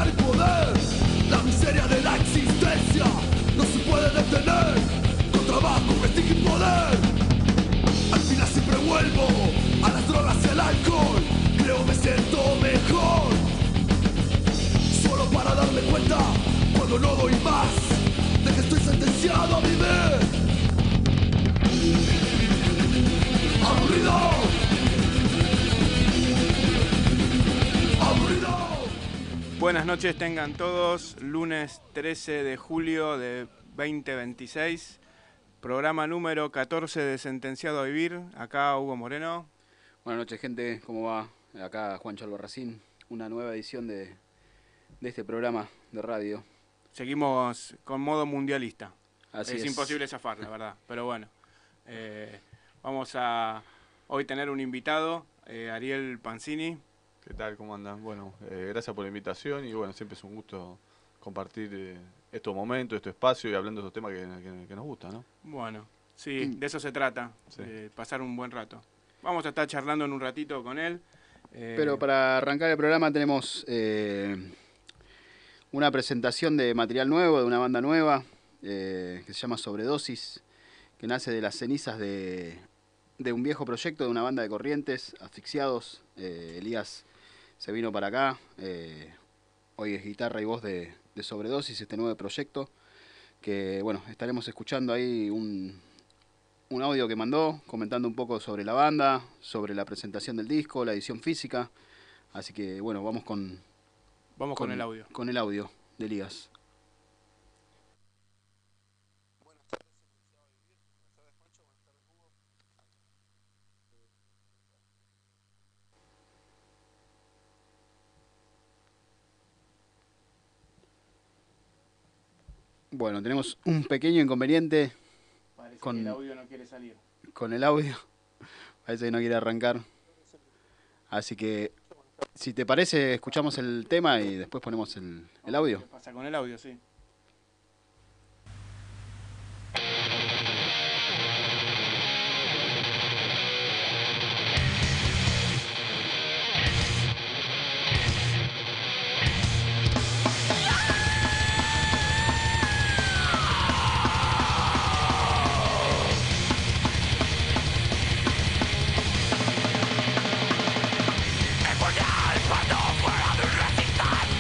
crear y poder. La miseria de la existencia no se puede detener. Con trabajo, prestigio y poder. Al final siempre vuelvo a las drogas y al alcohol. Creo me siento mejor. Solo para darme cuenta cuando no doy más de que estoy sentenciado a vivir. Aburrido. Aburrido. Buenas noches tengan todos, lunes 13 de julio de 2026, programa número 14 de Sentenciado a Vivir, acá Hugo Moreno. Buenas noches gente, ¿cómo va? Acá Juancho Albarracín, una nueva edición de este programa de radio. Seguimos con modo mundialista, Así es imposible zafar, la verdad, pero bueno, vamos a hoy tener un invitado, Ariel Pancini. ¿Qué tal? ¿Cómo andan? Bueno, gracias por la invitación y bueno, siempre es un gusto compartir estos momentos, este espacio y hablando de estos temas que nos gustan, ¿no? Bueno, sí, de eso se trata, Sí. pasar un buen rato. Vamos a estar charlando en un ratito con él. Pero para arrancar el programa tenemos una presentación de material nuevo, de una banda nueva, que se llama Sobredosis, que nace de las cenizas de un viejo proyecto de una banda de Corrientes, Asfixiados. Elías se vino para acá, hoy es guitarra y voz de Sobredosis, este nuevo proyecto, que bueno, estaremos escuchando ahí un audio que mandó, comentando un poco sobre la banda, sobre la presentación del disco, la edición física, así que bueno, vamos con el audio. Con el audio de Elías. Bueno, tenemos un pequeño inconveniente. Parece con- que el audio no quiere salir. Con el audio. Parece que no quiere arrancar. Así que, si te parece, escuchamos el tema y después ponemos el audio. ¿Qué pasa con el audio? Sí.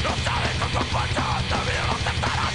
No sabe con tu fuerza, te voy a aceptar.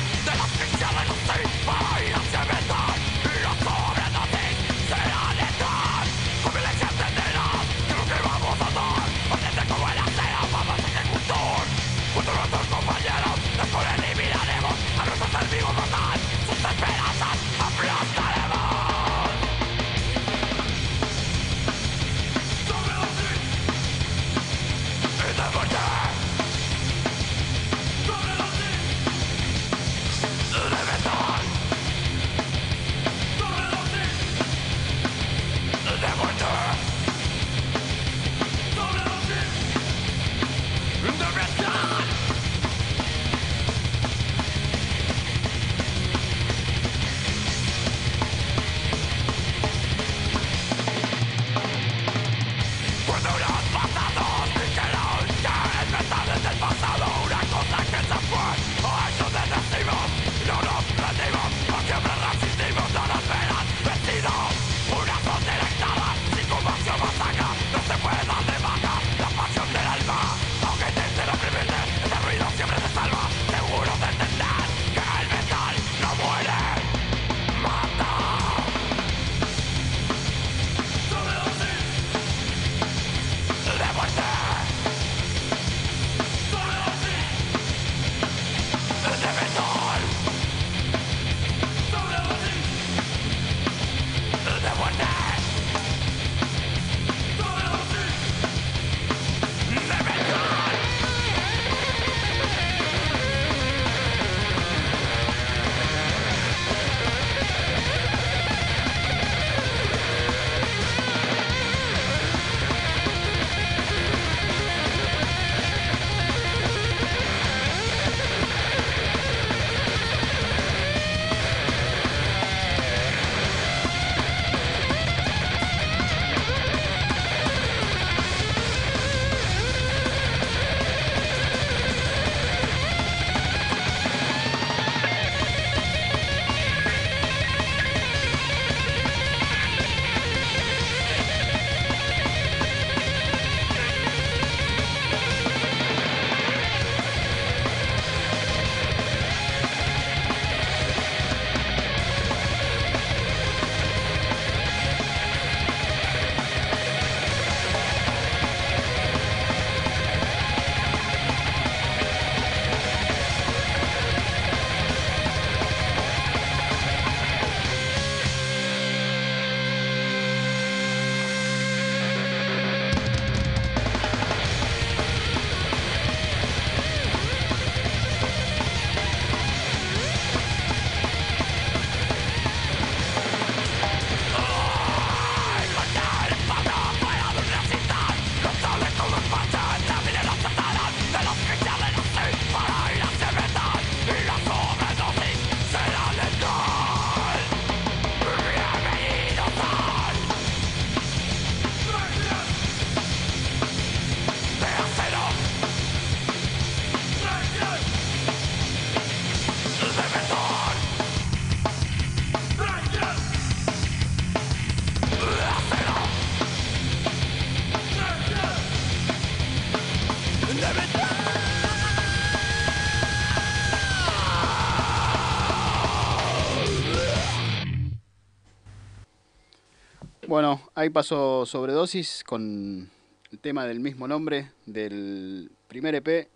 Bueno, ahí pasó Sobredosis con el tema del mismo nombre del primer EP,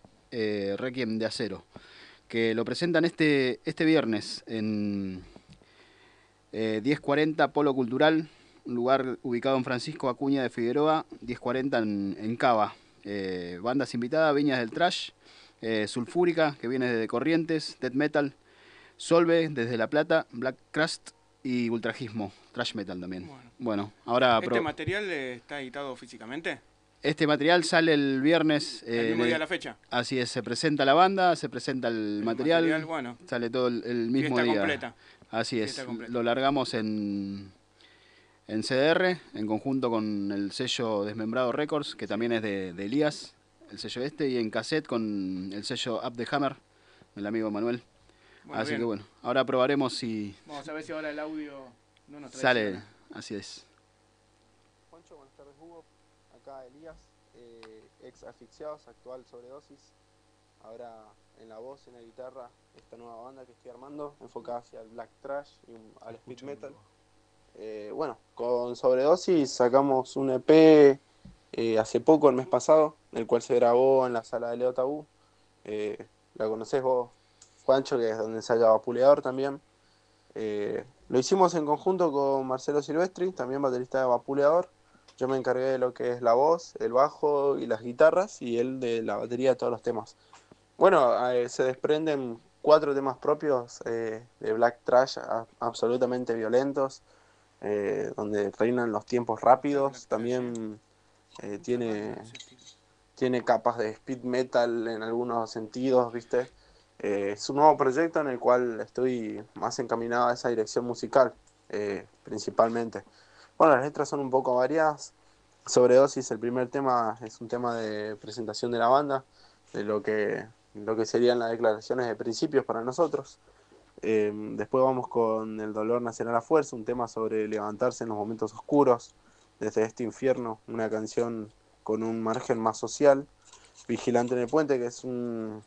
Requiem de Acero, que lo presentan este viernes en 10:40 Polo Cultural, un lugar ubicado en Francisco Acuña de Figueroa, 10:40 en Cava. Bandas invitadas, Viñas del Trash, Sulfúrica, que viene desde Corrientes, Death Metal, Solve desde La Plata, Black Crust y Ultrajismo, Trash Metal también. Bueno, ahora... ¿Este material está editado físicamente? Este material sale el viernes. ¿El mismo día de la fecha? Así es, se presenta la banda, se presenta el material, bueno, sale todo el mismo fiesta día. Completa. Así es, Fiesta completa. lo largamos en CDR, en conjunto con el sello Desmembrado Records, que también es de Elías, el sello este, y en cassette con el sello Up the Hammer, el amigo Manuel. Bueno, así bien. que bueno, ahora probaremos si Vamos a ver si ahora el audio no nos sale. traiciona. Así es. Juancho, buenas tardes, Hugo. Acá Elías, ex Asfixiados, actual Sobredosis. Ahora en la voz, en la guitarra, esta nueva banda que estoy armando, enfocada hacia el black trash y al speed metal. Bueno, con Sobredosis sacamos un EP hace poco, el mes pasado, el cual se grabó en la sala de Leo Tabú. La conocés vos, Juancho, que es donde ensaya Vapuleador también. Lo hicimos en conjunto con Marcelo Silvestri, también baterista de Vapuleador. Yo me encargué de lo que es la voz, el bajo y las guitarras, y él de la batería de todos los temas. Bueno, se desprenden 4 temas propios de black trash absolutamente violentos, donde reinan los tiempos rápidos. También tiene capas de speed metal en algunos sentidos, ¿viste? Es un nuevo proyecto en el cual estoy más encaminado a esa dirección musical, principalmente. Bueno, las letras son un poco variadas. Sobredosis, el primer tema, es un tema de presentación de la banda, de lo que serían las declaraciones de principios para nosotros. Después vamos con El dolor nacerá la fuerza, un tema sobre levantarse en los momentos oscuros, desde este infierno, una canción con un margen más social. Vigilante en el puente, que son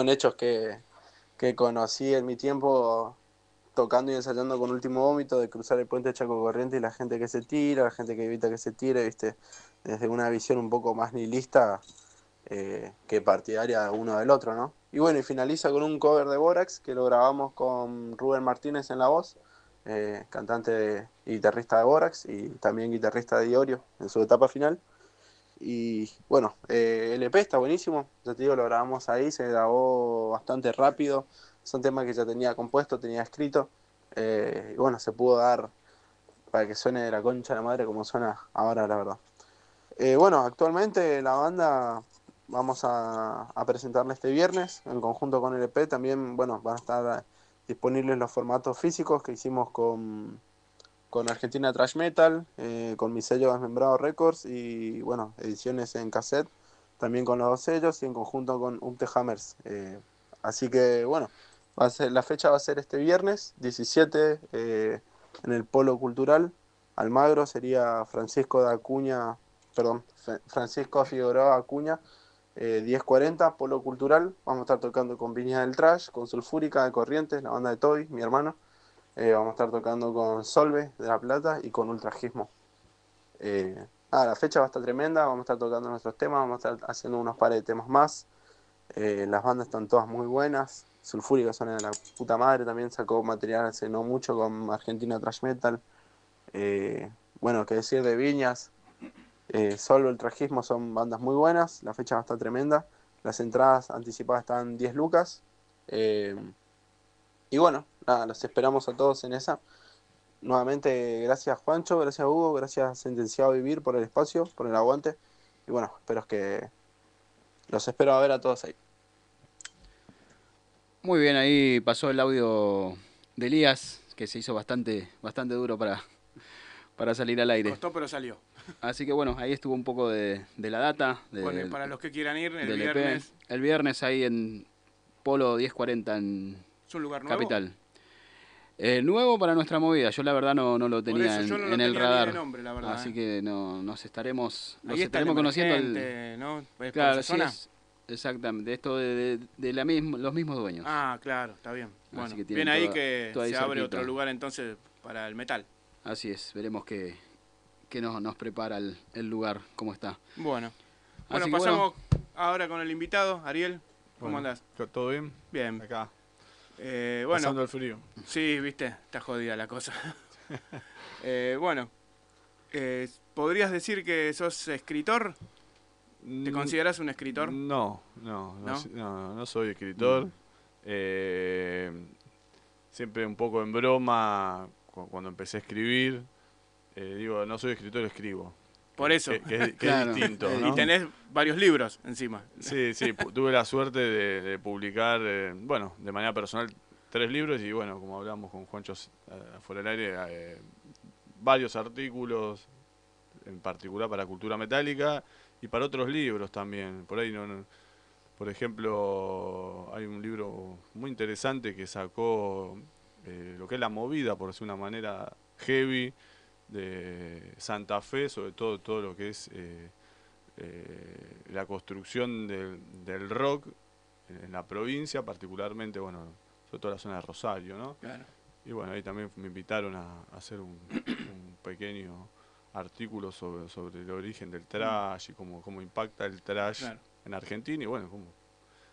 hechos que conocí en mi tiempo tocando y ensayando con Último Vómito, de cruzar el puente de Chaco Corriente y la gente que se tira, la gente que evita que se tire, ¿viste? Desde una visión un poco más nihilista que partidaria uno del otro, ¿no? Y bueno, y finaliza con un cover de Borax que lo grabamos con Rubén Martínez en la voz, cantante y guitarrista de Borax y también guitarrista de Iorio en su etapa final. Y bueno, el EP está buenísimo, ya te digo, lo grabamos ahí, se grabó bastante rápido, son temas que ya tenía compuesto, tenía escrito, y bueno, se pudo dar para que suene de la concha de la madre como suena ahora, la verdad. Bueno, actualmente la banda vamos a presentarla este viernes en conjunto con el EP. También, bueno, van a estar disponibles los formatos físicos que hicimos con Argentina Trash Metal, con mi sello Desmembrado Records y, bueno, ediciones en cassette, también con los 2 sellos y en conjunto con Up the Hammers. Así que, bueno, la fecha va a ser este viernes 17 en el Polo Cultural. Almagro sería Francisco Figueroa Acuña, 10:40, Polo Cultural. Vamos a estar tocando con Viñas del Trash, con Sulfúrica de Corrientes, la banda de Toby, mi hermano. Vamos a estar tocando con Solve de La Plata y con Ultrajismo. La fecha va a estar tremenda, vamos a estar tocando nuestros temas, vamos a estar haciendo unos pares de temas más. Las bandas están todas muy buenas. Sulfúrica suena de la puta madre, también sacó material hace no mucho con Argentina Trash Metal. Bueno, qué decir de Viñas, Solo el Trajismo son bandas muy buenas, la fecha va a estar tremenda. Las entradas anticipadas están 10 lucas. Y bueno, nada, los esperamos a todos en esa. Nuevamente, gracias Juancho, gracias Hugo, gracias Sentenciado a Vivir por el espacio, por el aguante. Y bueno, los espero a ver a todos ahí. Muy bien, ahí pasó el audio de Elías, que se hizo bastante duro para salir al aire. Costó, pero salió. Así que bueno, ahí estuvo un poco de la data. Bueno, y para los que quieran ir, el del viernes. EP. El viernes ahí en Polo 10:40 en ¿Es un lugar nuevo? Capital. Nuevo para nuestra movida, yo la verdad no lo tenía yo no lo en el tenía radar. ni de nombre, la verdad, así que los estaremos conociendo. conociendo. ¿No? ¿Es claro, por esa zona? Exactamente, esto de los mismos dueños. Ah, claro, está bien. Bueno, que bien ahí que todo ahí se abre cerquita. otro lugar entonces para el metal. Así es, veremos qué que nos prepara el lugar, cómo está. Bueno, Así que pasamos ahora con el invitado, Ariel. ¿Cómo Bueno, andás? ¿todo bien? Bien. Acá, Bueno, pasando el frío. sí, viste, está jodida la cosa. Bueno, ¿podrías decir que sos escritor? ¿Te consideras un escritor? No soy escritor. Siempre un poco en broma, cuando empecé a escribir, digo, no soy escritor, escribo. Por eso. Que Claro. es distinto, Y ¿no? Y tenés varios libros encima. Sí, tuve la suerte de publicar, bueno, de manera personal 3 libros y bueno, como hablamos con Juancho afuera del aire, varios artículos, en particular para Cultura Metálica y para otros libros también. Por ahí por ejemplo, hay un libro muy interesante que sacó lo que es la movida, por decir una manera heavy, de Santa Fe, sobre todo lo que es la construcción del rock en la provincia, particularmente, bueno, sobre todo la zona de Rosario, ¿no? Claro. Y bueno, ahí también me invitaron a hacer un pequeño artículo sobre el origen del thrash y cómo impacta el thrash en Argentina. Y bueno,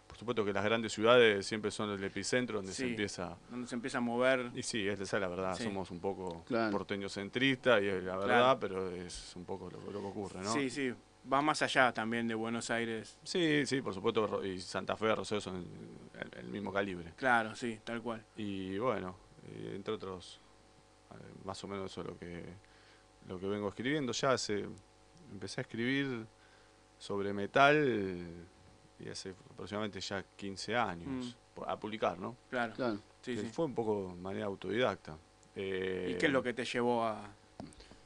por supuesto que las grandes ciudades siempre son el epicentro donde se empieza... Donde se empieza a mover. Y sí, esa es la verdad, Sí. somos un poco Claro. porteñocentristas y es la verdad, pero es un poco lo que ocurre, ¿no? Sí, va más allá también de Buenos Aires. Sí, por supuesto, y Santa Fe y Rosario son el mismo calibre. Claro, sí, tal cual. Y bueno, entre otros, más o menos eso es lo que vengo escribiendo. Empecé a escribir sobre metal y hace aproximadamente ya 15 años a publicar, ¿no? Claro. Sí. Fue un poco de manera autodidacta. ¿Y qué es lo que te llevó a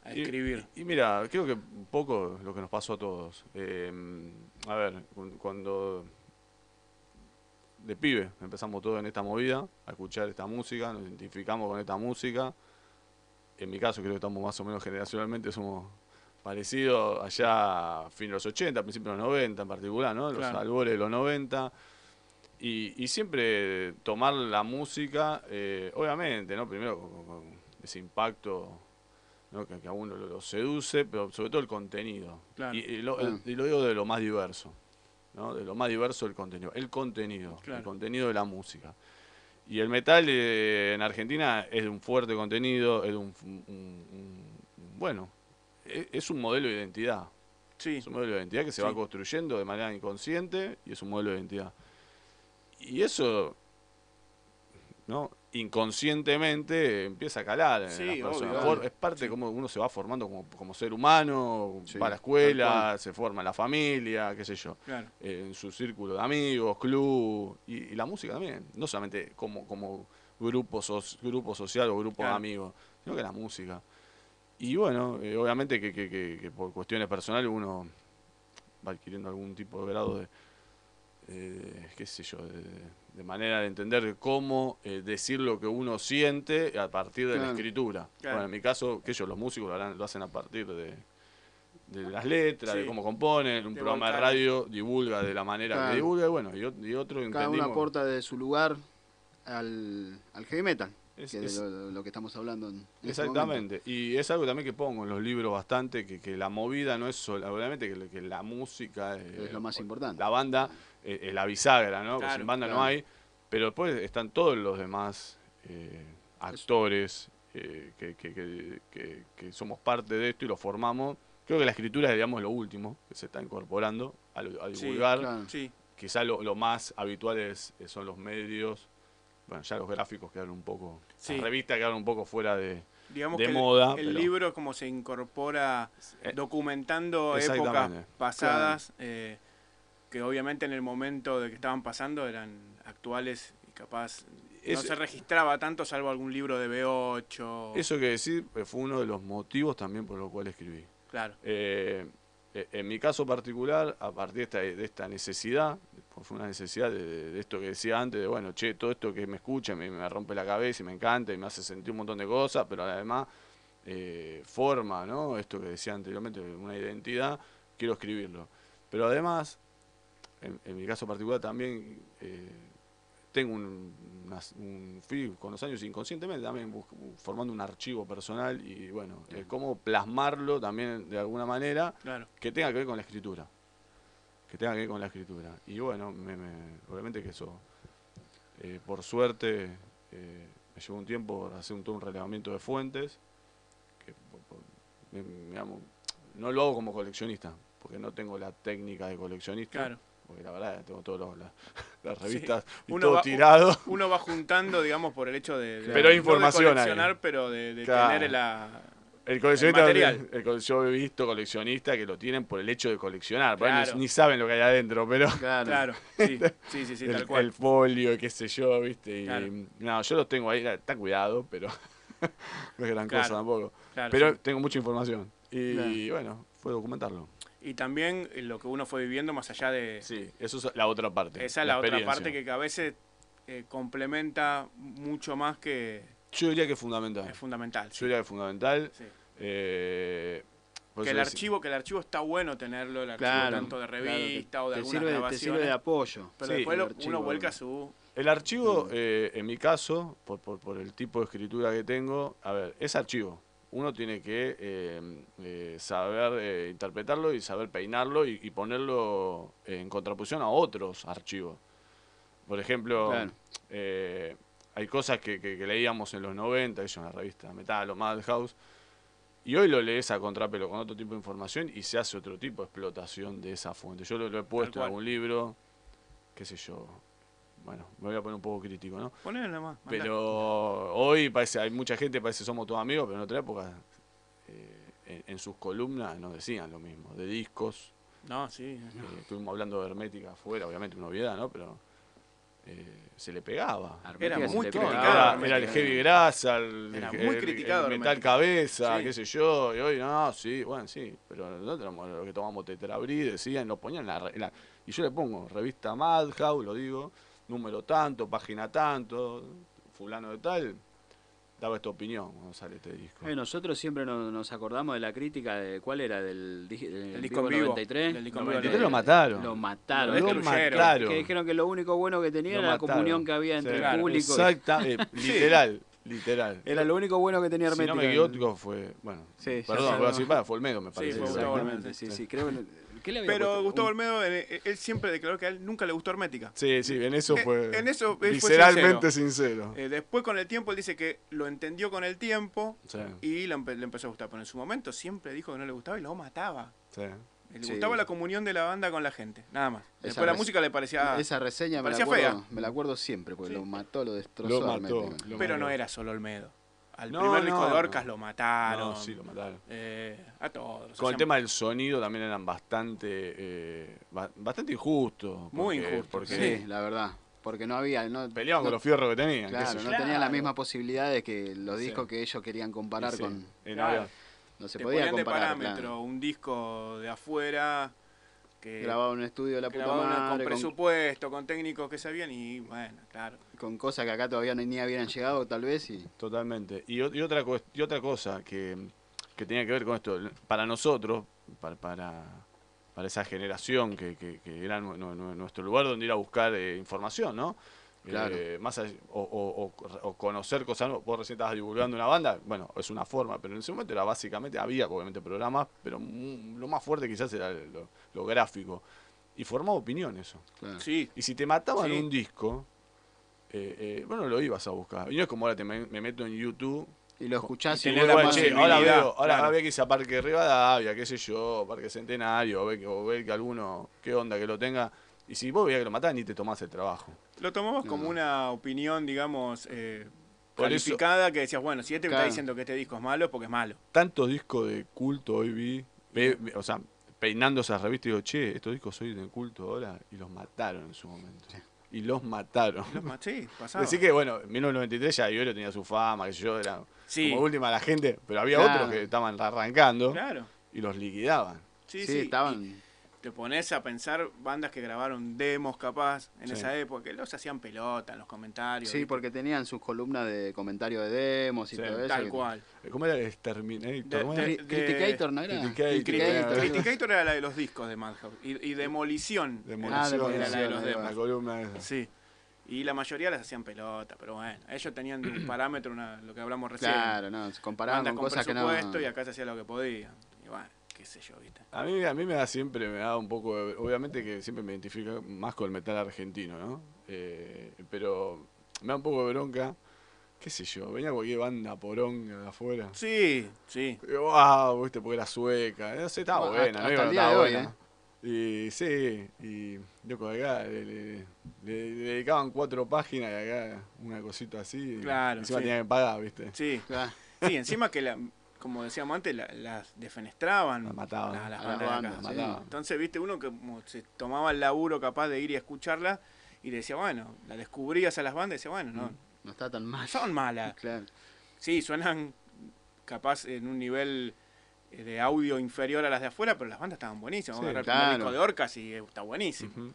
escribir? Y mira, creo que un poco lo que nos pasó a todos. A ver, cuando de pibe empezamos todos en esta movida, a escuchar esta música, nos identificamos con esta música. En mi caso creo que estamos más o menos generacionalmente, somos parecidos allá a fin de los 80, principios de los 90 en particular, ¿no? Los albores de los 90. Y siempre tomar la música, obviamente, ¿no? Primero con ese impacto, ¿no? que a uno lo seduce, pero sobre todo el contenido. Claro. Y lo digo de lo más diverso, ¿no? De lo más diverso del contenido. El contenido de la música. Y el metal en Argentina es un fuerte contenido, es bueno, es un modelo de identidad. Sí. Es un modelo de identidad que se va construyendo de manera inconsciente y es un modelo de identidad. Y eso, ¿no? Inconscientemente empieza a calar en las personas. Obvio. Es parte de cómo uno se va formando como ser humano, va a la escuela, se forma en la familia, qué sé yo, en su círculo de amigos, club, y la música también, no solamente como grupo social o grupo de amigos, sino que la música. Y bueno, obviamente que por cuestiones personales uno va adquiriendo algún tipo de grado de qué sé yo, de manera de entender cómo decir lo que uno siente a partir de la escritura. Bueno, en mi caso, los músicos lo hacen a partir de las letras, de cómo componen, un programa de radio divulga de la manera que divulga, y bueno, y otro cada entendimos... uno aporta de su lugar al heavy metal, que es lo que estamos hablando en exactamente, este y es algo también que pongo en los libros bastante, que la movida no es solamente que la música es lo más importante. La banda es la bisagra, ¿no? Porque sin banda no hay, pero después están todos los demás actores que somos parte de esto y lo formamos. Creo que la escritura es, digamos, lo último que se está incorporando a divulgar. Quizá lo más habitual son los medios. Bueno, ya los gráficos quedaron un poco, las revistas quedaron un poco fuera de moda. El libro como se incorpora documentando épocas pasadas, que obviamente en el momento de que estaban pasando eran actuales y capaz no se registraba tanto salvo algún libro de B8. Eso que decir fue uno de los motivos también por los cuales escribí. Claro. En mi caso particular, a partir de esta necesidad, fue una necesidad de esto que decía antes, de bueno, todo esto que me escucha me rompe la cabeza y me encanta y me hace sentir un montón de cosas, pero además forma, ¿no? Esto que decía anteriormente, una identidad, quiero escribirlo. Pero además, en mi caso particular también, tengo fui con los años inconscientemente también formando un archivo personal y bueno, cómo plasmarlo también de alguna manera que tenga que ver con la escritura. Y bueno, obviamente que eso, por suerte, me llevó un tiempo hacer todo un relevamiento de fuentes, que digamos, no lo hago como coleccionista, porque no tengo la técnica de coleccionista. Porque la verdad tengo todas las revistas y todo tirado. Uno va juntando, digamos, por el hecho de pero información no de coleccionar, pero de tener el coleccionista, el material. Yo he visto coleccionistas que lo tienen por el hecho de coleccionar. Ni saben lo que hay adentro, pero... Claro, sí, tal cual. El folio, qué sé yo, ¿viste? Y, no, yo los tengo ahí, está cuidado, pero no es gran cosa tampoco. Pero tengo mucha información. Y bueno, fue documentarlo. Y también lo que uno fue viviendo más allá de... Sí, eso es la otra parte. Esa es la otra parte que a veces complementa mucho más que... Yo diría que es fundamental. Es fundamental. Yo diría que es fundamental. Sí. Que el archivo está bueno tenerlo, el archivo tanto de revista o de alguna grabación. Te sirve de apoyo. Pero después uno vuelca su... El archivo, en mi caso, por el tipo de escritura que tengo, a ver, es archivo. Uno tiene que saber interpretarlo y saber peinarlo y ponerlo en contraposición a otros archivos. Por ejemplo, hay cosas que leíamos en los 90, en la revista Metal o Madhouse, y hoy lo lees a contrapelo con otro tipo de información y se hace otro tipo de explotación de esa fuente. Yo lo he puesto en algún libro, qué sé yo. Bueno, me voy a poner un poco crítico, ¿no? Ponelo nomás. Pero hoy hay mucha gente, parece que somos todos amigos, pero en otra época en sus columnas nos decían lo mismo, de discos. No, sí. Estuvimos hablando de Hermética afuera, obviamente una obviedad, ¿no? Pero se le pegaba. Era muy criticado. Era el heavy grasa, el metal cabeza, sí. Qué sé yo. Y hoy no, sí, bueno, sí. Pero nosotros lo que tomamos Tetrabrí, decían, lo ponían y yo le pongo revista Madhouse, lo digo, número tanto, página tanto, fulano de tal, daba esta opinión cuando sale este disco. Nosotros siempre nos acordamos de la crítica de ¿cuál era? Del disco en vivo 93. Del disco 93 lo mataron. Lo mataron. Que dijeron que lo único bueno que tenía era la comunión que había entre el público. Exactamente, literal. Era lo único bueno que tenía Hermética. Si no me equivoco fue, bueno, perdón, voy a decir, fue Olmedo, me parece. Sí, fue Gustavo Olmedo. Sí, creo que... Pero Gustavo Olmedo, él siempre declaró que a él nunca le gustó Hermética. Sí, en eso fue visceralmente sincero. Después con el tiempo él dice que lo entendió con el tiempo y le empezó a gustar. Pero en su momento siempre dijo que no le gustaba y lo mataba. Le gustaba la comunión de la banda con la gente, nada más. Después la música le parecía esa reseña fea. Me la acuerdo siempre, porque lo mató, lo destrozó. Pero no era solo Olmedo. Al primer disco de Orcas lo mataron. No, sí, lo mataron. A todos. Con el tema del sonido también eran bastante injustos. Muy injustos. Sí, la verdad. Porque no había... Peleaban con los fierros que tenían. Claro, no tenían la misma posibilidad de que los discos que ellos querían comparar con... No se podía comparar. De parámetro, un disco de afuera... que grababa en un estudio de la puta madre, con presupuesto, con técnicos que sabían y bueno, claro. Con cosas que acá todavía ni habían llegado tal vez. Totalmente. Y otra cosa que tenía que ver con esto, para nosotros, para esa generación que era nuestro lugar donde ir a buscar información, ¿no? Claro. Más allá, o conocer cosas, vos recién estabas divulgando una banda, bueno, es una forma, pero en ese momento era básicamente, había obviamente programas, pero lo más fuerte quizás era lo gráfico. Y formaba opinión eso. Claro. Sí. Y si te mataban un disco, bueno, lo ibas a buscar. Y no es como ahora me meto en YouTube y lo escuchás y ahora ve que hice a Parque Rivadavia, qué sé yo, Parque Centenario, o ve que alguno, qué onda que lo tenga. Y si vos veías que lo mataban, ni te tomás el trabajo. Lo tomamos como una opinión, digamos, calificada, que decías, bueno, si me está diciendo que este disco es malo, es porque es malo. Tantos discos de culto hoy vi, o sea, peinando esas revistas y digo, che, estos discos soy de culto ahora, y los mataron en su momento. Sí. Y los mataron. Sí, pasaba. Así que, bueno, en 1993 ya Iorio tenía su fama, que yo era como última la gente, pero había otros que estaban arrancando y los liquidaban. Sí, estaban... Te pones a pensar bandas que grabaron demos capaz en esa época, que los hacían pelota en los comentarios. Sí, porque tenían sus columnas de comentarios de demos y todo eso. Tal cual. ¿Cómo era el Exterminator? Criticator, ¿no era? Criticator era la de los discos de Madhouse. Y Demolición. Demolición era la de los demos. La columna esa. Sí. Y la mayoría las hacían pelota, pero bueno, ellos tenían un parámetro, lo que hablamos recién. Claro, no, se comparaban con cosas que no... y acá se hacía lo que podía. Y bueno, qué sé yo, ¿viste? A mí me da un poco, obviamente que siempre me identifico más con el metal argentino, ¿no? Pero me da un poco de bronca, qué sé yo, venía cualquier banda poronga de afuera. Sí, sí. Wow, viste, porque era sueca, no sé, estaba buena, hasta el día de hoy, Y sí, y loco, acá le dedicaban 4 páginas y acá una cosita así. Claro. Encima sí. tenían que pagar, ¿viste? Sí, Claro. sí, encima que, como decíamos antes, las defenestraban. Las mataban. Las las bandas de acá. bandas, mataban. Entonces, viste, uno que como se tomaba el laburo capaz de ir y escucharla y decía, bueno, la descubrías a las bandas y decía, bueno, No está tan mal. son malas. Claro. Sí, suenan capaz en un nivel de audio inferior a las de afuera, pero las bandas estaban buenísimas. Vamos a agarrar el disco de Orcas y está buenísimo.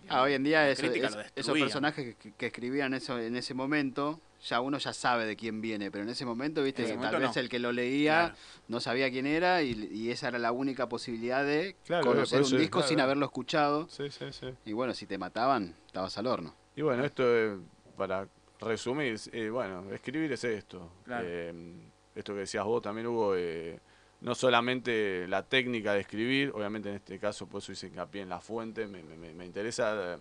Hoy en día esos destruía. personajes que escribían eso en ese momento, ya uno ya sabe de quién viene, pero en ese momento, viste, que tal vez el que lo leía no sabía quién era y esa era la única posibilidad de conocer un disco sin haberlo escuchado. Sí, sí, sí. Y bueno, si te mataban, estabas al horno. Y bueno, esto para resumir, bueno, escribir es esto. Claro. Esto que decías vos también, Hugo, no solamente la técnica de escribir, obviamente en este caso por eso hice hincapié en la fuente, me interesa,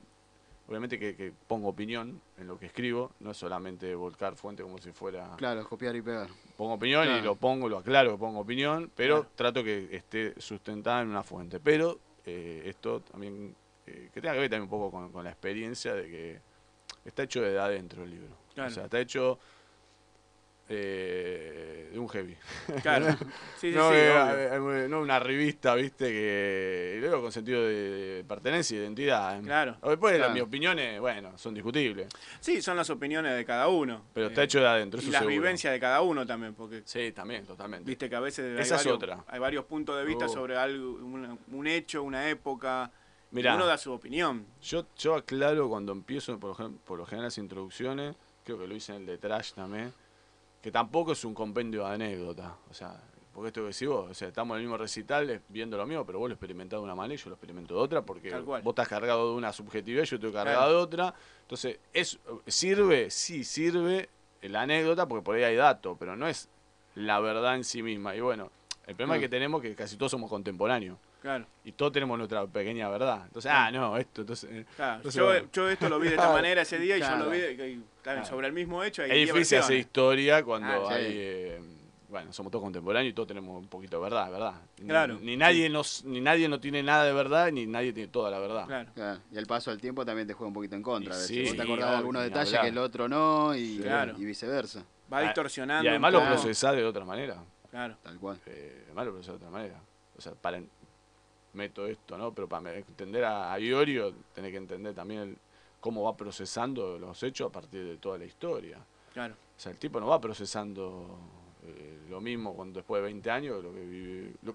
obviamente que pongo opinión en lo que escribo, no es solamente volcar fuente como si fuera... Claro, copiar y pegar. Pongo opinión y lo aclaro que pongo opinión, pero trato que esté sustentada en una fuente. Pero esto también, que tenga que ver también un poco con la experiencia de que está hecho desde adentro el libro. Claro. O sea, está hecho... de un heavy. Claro. Sí, no, sí, no una revista, viste, que luego con sentido de pertenencia y identidad. Claro. Después mis opiniones, bueno, son discutibles. Sí, son las opiniones de cada uno. Pero está hecho de adentro, y eso las seguro. vivencias de cada uno también, porque sí, también, totalmente. viste que a veces esa es otra. Hay varios puntos de vista sobre algo, un hecho, una época. Mirá, uno da su opinión. Yo aclaro cuando empiezo, por lo general las introducciones, creo que lo hice en el de Trash también, que tampoco es un compendio de anécdotas, o sea, porque esto que decís vos, o sea, estamos en el mismo recital viendo lo mío, pero vos lo experimentás de una manera y yo lo experimento de otra, porque vos estás cargado de una subjetividad y yo estoy cargado de otra, entonces, ¿sirve? Sí, sirve la anécdota, porque por ahí hay datos, pero no es la verdad en sí misma, y bueno, el problema que tenemos es que casi todos somos contemporáneos. Claro. Y todos tenemos nuestra pequeña verdad. Entonces, entonces... Claro. Entonces, yo esto lo vi de esta manera ese día y yo lo vi sobre el mismo hecho. Es difícil hacer historia cuando hay... bueno, somos todos contemporáneos y todos tenemos un poquito de verdad. Claro. Ni nadie no tiene nada de verdad, ni nadie tiene toda la verdad. Claro. Y el paso del tiempo también te juega un poquito en contra. Sí, vos te acordás de algunos detalles que el otro no y viceversa. Va distorsionando. Y además lo procesás de otra manera. Claro. Tal cual. Además lo procesás de otra manera. O sea, meto esto, ¿no? Pero para entender a Iorio tenés que entender también cómo va procesando los hechos a partir de toda la historia. Claro. O sea, el tipo no va procesando lo mismo después de 20 años,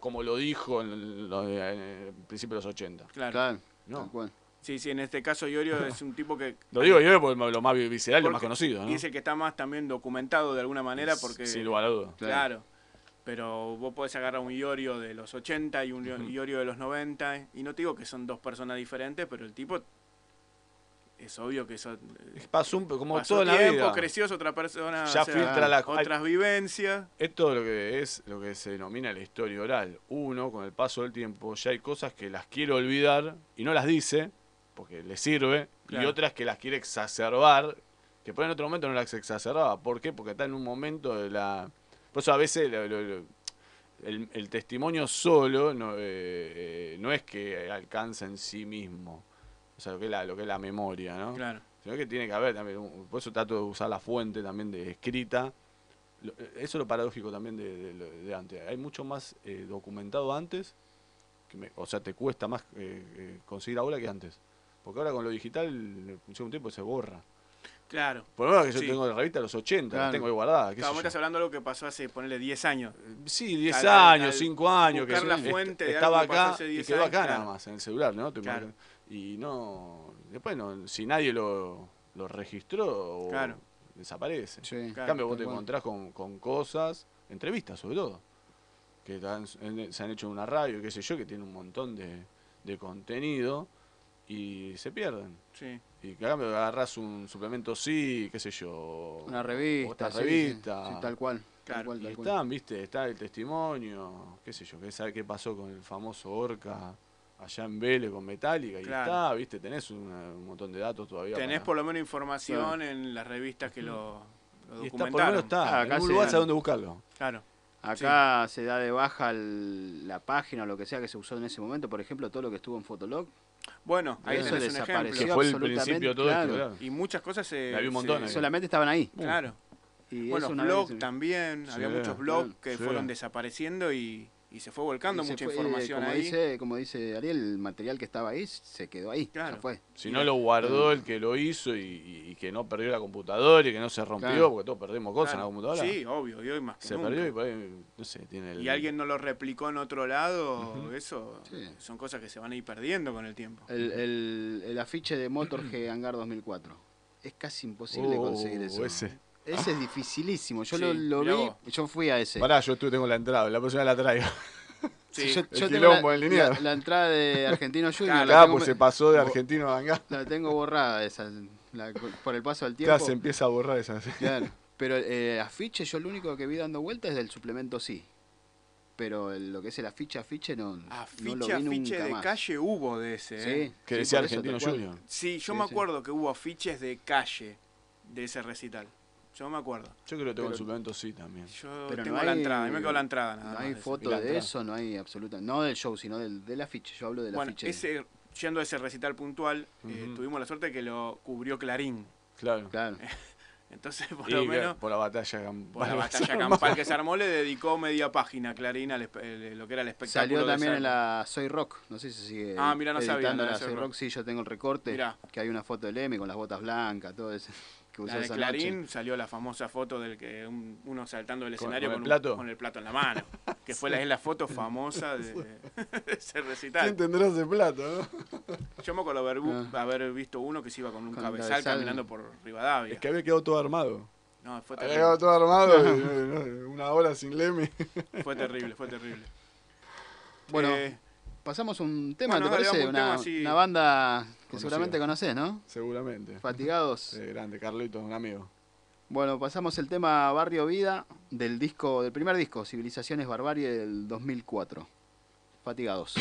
como lo dijo en el principio de los 80. Claro. ¿No? Tal cual. Sí, en este caso Iorio es un tipo que... Lo digo Iorio porque es lo más visceral, lo más conocido, ¿no? Y es el que está más también documentado de alguna manera porque... Sin lugar a dudas. Claro. Pero vos podés agarrar un Iorio de los 80 y un Iorio de los 90, y no te digo que son dos personas diferentes, pero el tipo es obvio que eso pasó como pasó toda tiempo, la vida. Creció, es otra persona, ya filtra otras vivencias. Esto es lo que se denomina la historia oral. Uno, con el paso del tiempo, ya hay cosas que las quiere olvidar y no las dice, porque le sirve, y otras que las quiere exacerbar, que por en otro momento no las exacerbaba. ¿Por qué? Porque está en un momento de la... Por eso a veces el testimonio solo no es que alcanza en sí mismo, o sea, lo que es la memoria, ¿no? Claro. Sino que tiene que haber también, por eso trato de usar la fuente también de escrita. Eso es lo paradójico también de antes. Hay mucho más documentado antes, o sea, te cuesta más conseguir ahora que antes. Porque ahora con lo digital, llega un tiempo se borra. Claro. Por lo menos que yo tengo la revista de los 80, la tengo ahí guardada. Claro, estás hablando de algo que pasó hace, ponerle 10 años. Sí, 10 años, 5 años. Buscar la fuente estaba acá hace 10 y quedó acá años, nada más, en el celular, ¿no? Claro. Y no... Después, si nadie lo registró, desaparece. Sí, en cambio, vos te encontrás con cosas, entrevistas sobre todo, que se han hecho en una radio, qué sé yo, que tiene un montón de contenido y se pierden. Sí. Y que agarrás un suplemento, sí, qué sé yo. Una revista. Sí, tal cual. Claro. Y están, viste, está el testimonio, qué sé yo, que sabe qué pasó con el famoso Orca allá en Vélez con Metallica. Claro. Y está, viste, tenés un montón de datos todavía. Tenés por lo menos información en las revistas que lo documentaron. Y está, por lo menos está, acá en un lugar sabe dónde buscarlo. Claro. Acá se da de baja la página o lo que sea que se usó en ese momento, por ejemplo, todo lo que estuvo en Fotolog. Bueno, ahí eso tenés un ejemplo. Que fue el principio de todo esto, claro. Y muchas cosas había un montón solamente estaban ahí. Claro. Y bueno, blogs también, había muchos blogs que fueron desapareciendo y se fue volcando mucha información ahí. Como dice Ariel, el material que estaba ahí se quedó ahí. Claro. Fue. Si no lo guardó el que lo hizo y que no perdió la computadora y que no se rompió, porque todos perdimos cosas en la computadora. Sí, obvio, y hoy más que se nunca. perdió y por ahí, no sé, tiene y alguien no lo replicó en otro lado, eso son cosas que se van a ir perdiendo con el tiempo. El afiche de Motorhead Hangar 2004. Es casi imposible conseguir eso. Ese es dificilísimo. Yo lo vi, yo fui a ese. Pará, yo tengo la entrada, la próxima la traigo. Sí, yo tengo la entrada de Argentino Junior. Claro, pues se pasó de Argentino a Hangar. La tengo borrada esa, por el paso del tiempo. Ya se empieza a borrar esa. Claro, pero afiche yo lo único que vi dando vueltas es del suplemento sí. Pero lo que es el afiche no lo vi nunca de más. Calle hubo de ese. Sí, que decía Argentino Junior. Sí, yo me acuerdo que hubo afiches de Calle de ese recital. Yo me acuerdo. Yo creo que tengo el suplemento sí también. Yo tengo la entrada, a mí me quedó la entrada. No hay foto de eso, no hay absolutamente. No del show, sino del afiche. Yo hablo del afiche. Yendo a ese recital puntual, tuvimos la suerte de que lo cubrió Clarín. Claro. Entonces, por lo menos. Por la batalla campal. Por la batalla campal que se armó, le dedicó media página a Clarín lo que era el espectáculo. Salió también en la Soy Rock. No sé si sigue. Mira, no sabía. La Soy Rock, sí, yo tengo el recorte. Mirá. Que hay una foto del M con las botas blancas, todo eso. La de Clarín salió la famosa foto del que uno saltando del escenario con el plato en la mano. Que fue la foto famosa de ese recital. ¿Quién tendrá ese plato, no? Yo me acuerdo haber visto uno que se iba con un cabezal caminando por Rivadavia. Es que había quedado todo armado. No, fue terrible. Había quedado todo armado una hora sin Lemmy. Fue terrible. Bueno, pasamos un tema, ¿te parece? Una banda que seguramente conocés, ¿no? Seguramente. Fatigados. Grande, Carlitos, un amigo. Bueno, pasamos el tema Barrio Vida del primer disco, Civilizaciones Barbarie del 2004. Fatigados.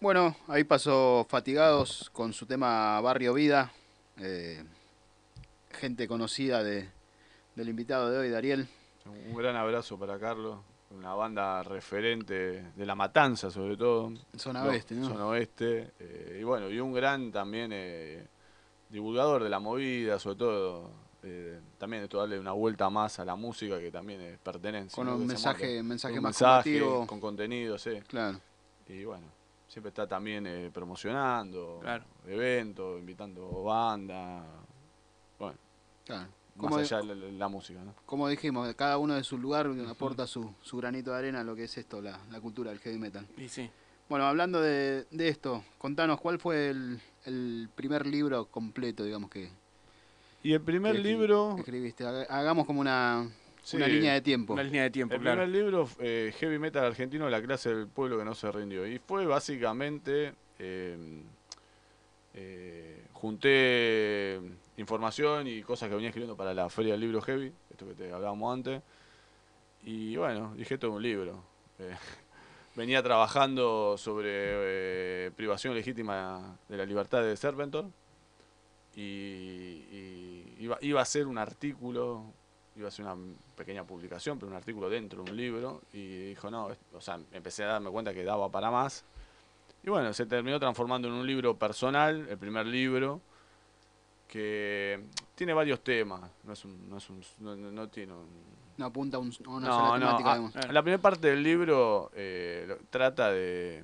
Bueno, ahí pasó Fatigados con su tema Barrio Vida. Gente conocida del invitado de hoy, Dariel. Un gran abrazo para Carlos, una banda referente de La Matanza sobre todo. Zona Oeste, ¿no? Zona Oeste. Y bueno, y un gran también divulgador de la movida, sobre todo. También esto darle una vuelta más a la música, que también es pertenencia. Con ¿no? un mensaje un más combativo. con contenido, sí. Claro. Y bueno, siempre está también promocionando eventos, invitando bandas. Bueno, claro. Más allá de la música, ¿no? Como dijimos, cada uno de su lugar aporta su granito de arena a lo que es esto, la cultura del heavy metal. Y sí. Bueno, hablando de esto, contanos, ¿cuál fue el primer libro completo, digamos, que... Y el primer libro... escribiste? Hagamos como una línea de tiempo. Una línea de tiempo, el primer libro, Heavy Metal Argentino, la clase del pueblo que no se rindió. Y fue básicamente... junté información y cosas que venía escribiendo para la Feria del Libro Heavy, esto que te hablábamos antes. Y bueno, dije, esto es un libro. Venía trabajando sobre privación legítima de la libertad de Serpentor. Y iba a ser un artículo, iba a ser una pequeña publicación, pero un artículo dentro de un libro. Y dijo, no, o sea, empecé a darme cuenta que daba para más. Y bueno, se terminó transformando en un libro personal, el primer libro, que tiene varios temas. No tiene un... No apunta a una sola temática. La primera parte del libro trata de...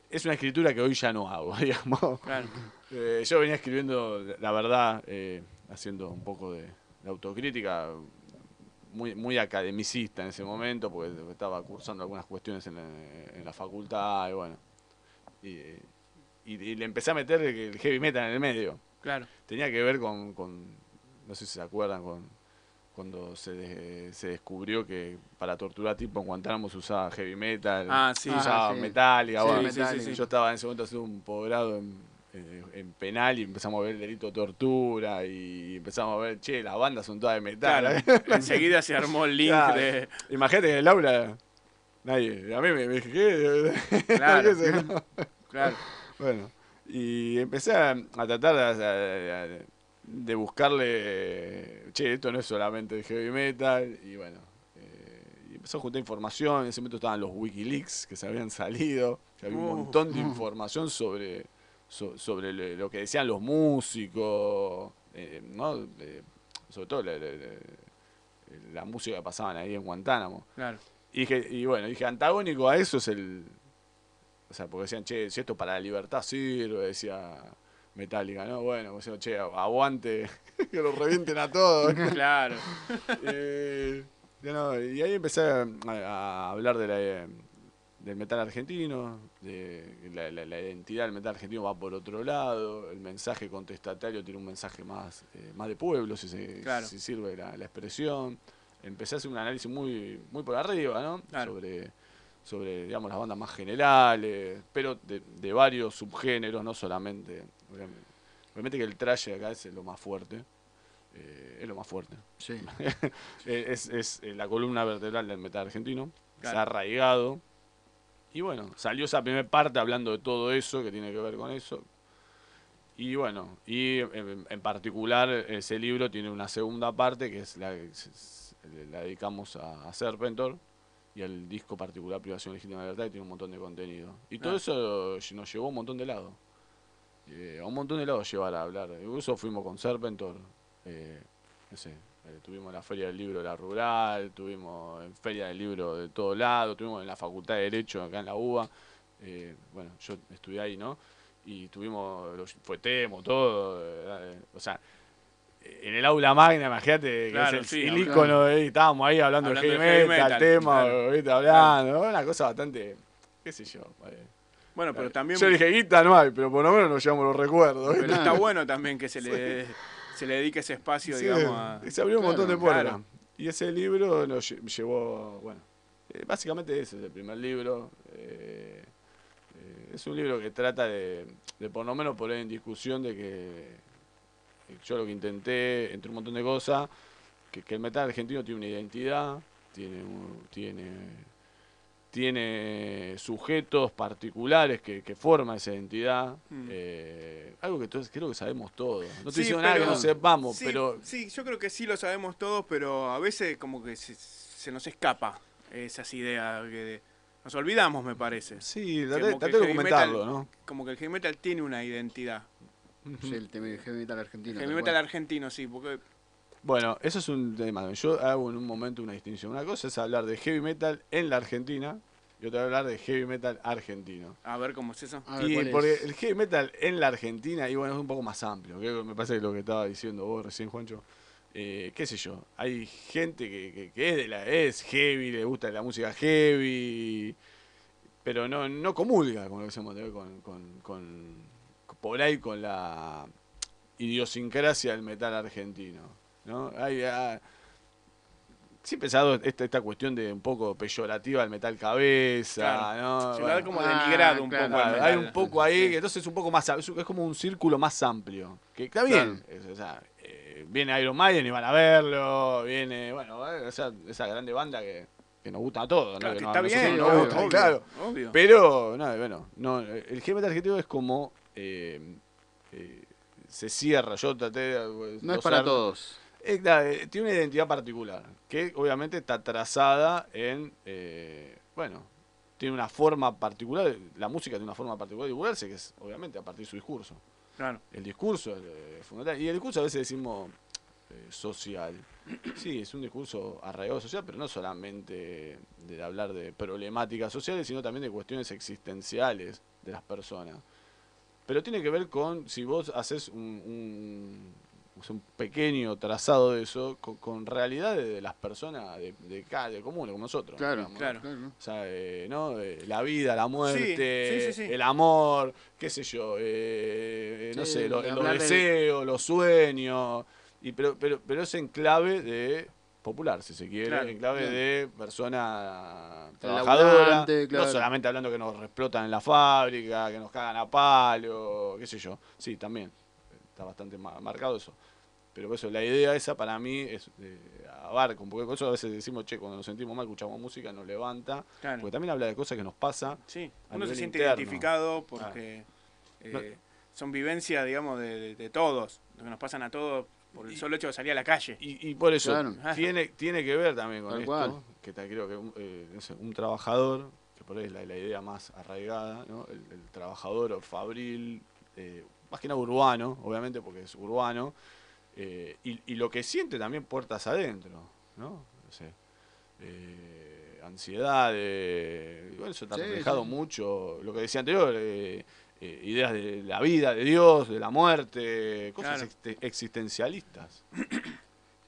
es una escritura que hoy ya no hago, digamos. Claro. Yo venía escribiendo, la verdad, haciendo un poco de autocrítica, muy academicista en ese momento, porque estaba cursando algunas cuestiones en la facultad, y bueno. Y le empecé a meter el heavy metal en el medio. Claro. Tenía que ver con no sé si se acuerdan, cuando se descubrió que para torturar tipo en Guantánamo se usaba heavy metal, Sí. se usaba Metallica. Sí, bueno, Metallica. Yo estaba en ese momento haciendo un posgrado en penal y empezamos a ver el delito de tortura y empezamos a ver, che, las bandas son todas de metal. Claro. Enseguida se armó el link de... Imagínate que en el aula nadie, a mí me dije, ¿qué? Claro. Claro. Bueno, y empecé a tratar de buscarle, che, esto no es solamente heavy metal, y bueno, y empezó a juntar información. En ese momento estaban los Wikileaks que se habían salido, que había un montón de información sobre lo que decían los músicos, ¿no? Sobre todo la música que pasaban ahí en Guantánamo. Claro. Y bueno, dije, antagónico a eso es o sea, porque decían, che, si esto para la libertad sirve, decía Metallica, ¿no? Bueno, decían, che, aguante, que lo revienten a todos. Claro. Y ahí empecé a hablar del metal argentino, de la identidad del metal argentino va por otro lado, el mensaje contestatario tiene un mensaje más de pueblo, si sirve la expresión. Empecé a hacer un análisis muy por arriba, ¿no? Claro. Sobre, digamos, las bandas más generales, pero de varios subgéneros, no solamente. Obviamente que el thrash acá es lo más fuerte. Es lo más fuerte. Sí. es la columna vertebral del metal argentino. Claro. Se ha arraigado. Y bueno, salió esa primera parte hablando de todo eso, que tiene que ver con eso. Y bueno, y en particular ese libro tiene una segunda parte, que es la dedicamos a Serpentor, y el disco particular Privación Legítima de Libertad, y tiene un montón de contenido. Y todo eso nos llevó a un montón de lados. A un montón de lados llevar a hablar. Incluso fuimos con Serpentor, no sé, tuvimos la Feria del Libro de la Rural, tuvimos en Feria del Libro de todo lado, tuvimos en la Facultad de Derecho acá en la UBA. Bueno, yo estudié ahí, ¿no? Y tuvimos, fue Temo, todo, o sea, en el aula magna, imagínate, Claro, que es sí, el ícono, estábamos ahí hablando de heavy metal, Tema, claro. ¿Viste? Hablando, una cosa bastante, qué sé yo. Bueno, pero también... Yo dije, guita no hay, pero por lo menos nos llevamos los recuerdos. Pero está bueno también que se le dedique ese espacio, digamos, a... Se abrió un montón de puertas. Claro. Y ese libro nos llevó, bueno, básicamente ese es el primer libro. Es un libro que trata de por lo menos poner en discusión de que yo lo que intenté, entre un montón de cosas, que el metal argentino tiene una identidad, tiene tiene sujetos particulares que forman esa identidad. Algo que todos, creo que sabemos todos. No estoy diciendo nada que no sepamos, pero... Sí, yo creo que sí lo sabemos todos, pero a veces como que se nos escapa esas ideas. Que nos olvidamos, me parece. Sí, traté de documentarlo, ¿no? Como que el heavy metal tiene una identidad. Sí, el tema del heavy metal argentino. El heavy metal argentino, sí, porque... Bueno, eso es un tema. Yo hago en un momento una distinción. Una cosa es hablar de heavy metal en la Argentina y otra hablar de heavy metal argentino. A ver cómo es eso. Y porque el heavy metal en la Argentina, y bueno, es un poco más amplio. Que me parece que lo que estaba diciendo vos recién, Juancho. Qué sé yo, hay gente que es heavy, le gusta la música heavy, pero no comulga con lo que se llama, por ahí con la idiosincrasia del metal argentino, ¿no? Siempre se ha dado esta cuestión de un poco peyorativa del metal cabeza, claro, ¿no? Se va como denigrado un poco. Hay un poco ahí, que entonces es un poco más, es como un círculo más amplio, que está bien, viene Iron Maiden y van a verlo, viene, bueno, esa grande banda que nos gusta a todos, claro, ¿no? Que está bien, nos gusta, obvio, claro. Obvio. Pero, el heavy metal argentino es como, se cierra, yo traté de... No es para todos. Tiene una identidad particular, que obviamente está trazada en, tiene una forma particular, la música tiene una forma particular de divulgarse, que es obviamente a partir de su discurso. Claro. El discurso es fundamental. Y el discurso a veces decimos social. Sí, es un discurso arraigado social, pero no solamente de hablar de problemáticas sociales, sino también de cuestiones existenciales de las personas. Pero tiene que ver con, si vos haces un pequeño trazado de eso, con realidades de las personas de comunes, como nosotros. Claro, digamos, claro. O sea, la vida, la muerte, sí. el amor, qué sé yo, no sé, los deseos, los sueños, pero es en clave de popular, si se quiere, claro, en clave de persona trabajadora, claro. No solamente hablando que nos explotan en la fábrica, que nos cagan a palo, qué sé yo, sí, también. Está bastante marcado eso. Pero por eso la idea esa para mí es abarca un poco. Por eso a veces decimos, cuando nos sentimos mal, escuchamos música, nos levanta. Claro. Porque también habla de cosas que nos pasa. Sí, uno se siente identificado porque son vivencias, digamos, de todos. Lo que nos pasan a todos por el solo hecho de salir a la calle. Y por eso tiene que ver también con esto. Que creo que un trabajador, que por ahí es la idea más arraigada, ¿no? El trabajador fabril, más que nada urbano, obviamente porque es urbano, y lo que siente también puertas adentro, ¿no? No sé, ansiedad, bueno, eso está reflejado mucho, lo que decía anterior, ideas de la vida, de Dios, de la muerte, cosas existencialistas.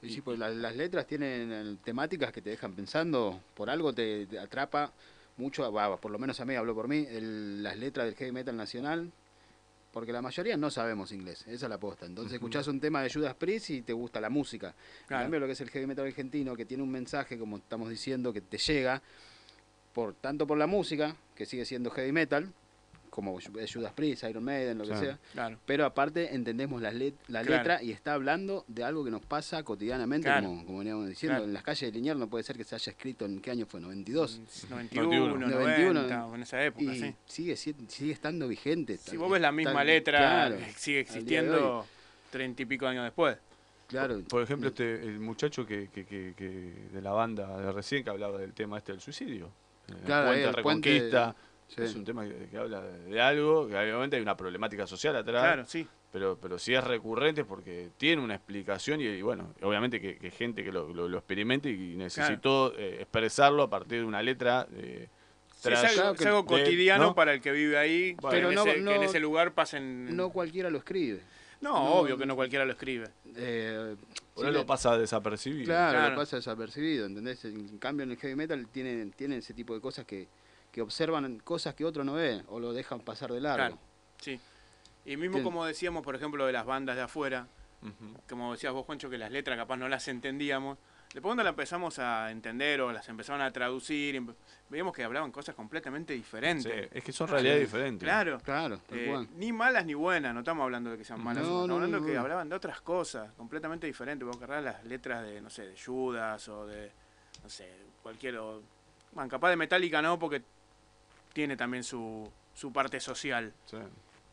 Sí, pues las letras tienen temáticas que te dejan pensando, por algo te atrapa mucho, por lo menos a mí, hablo por mí, las letras del heavy metal nacional. Porque la mayoría no sabemos inglés, esa es la posta. Entonces escuchás un tema de Judas Priest y te gusta la música. Claro. En cambio lo que es el heavy metal argentino, que tiene un mensaje, como estamos diciendo, que te llega, tanto por la música, que sigue siendo heavy metal, como Judas Priest, Iron Maiden, lo que sea. Claro. Pero aparte entendemos la letra y está hablando de algo que nos pasa cotidianamente, como veníamos diciendo. En las calles de Liniers no puede ser que se haya escrito en ¿qué año fue? ¿92? 91, 90, en esa época, y sigue estando vigente. Si vos ves la misma letra, sigue existiendo 30 y pico años después. Claro. Por ejemplo, el muchacho que de la banda de recién que hablaba del tema del suicidio. Claro, el Reconquista. Sí. Es un tema que habla de algo, que obviamente hay una problemática social atrás, claro, sí. pero si es recurrente es porque tiene una explicación y bueno, obviamente que gente que lo experimente y necesitó expresarlo a partir de una letra. Es algo cotidiano, ¿no? Para el que vive ahí, pero que en ese lugar pasen... No cualquiera lo escribe. No, obvio que no cualquiera lo escribe. Por eso lo pasa desapercibido. Claro, lo pasa desapercibido, ¿entendés? En cambio en el heavy metal tienen ese tipo de cosas que observan cosas que otro no ve o lo dejan pasar de largo. Claro, sí. Y mismo como decíamos, por ejemplo, de las bandas de afuera, como decías vos, Juancho, que las letras capaz no las entendíamos, después cuando las empezamos a entender o las empezaron a traducir, veíamos que hablaban cosas completamente diferentes. Sí, es que son realidades diferentes. Claro. Ni malas ni buenas, no estamos hablando de que sean malas, estamos hablando de que hablaban de otras cosas completamente diferentes. Vos agarrás las letras de, no sé, de Judas o de, no sé, cualquier... Bueno, capaz de Metallica no, porque tiene también su parte social. Sí.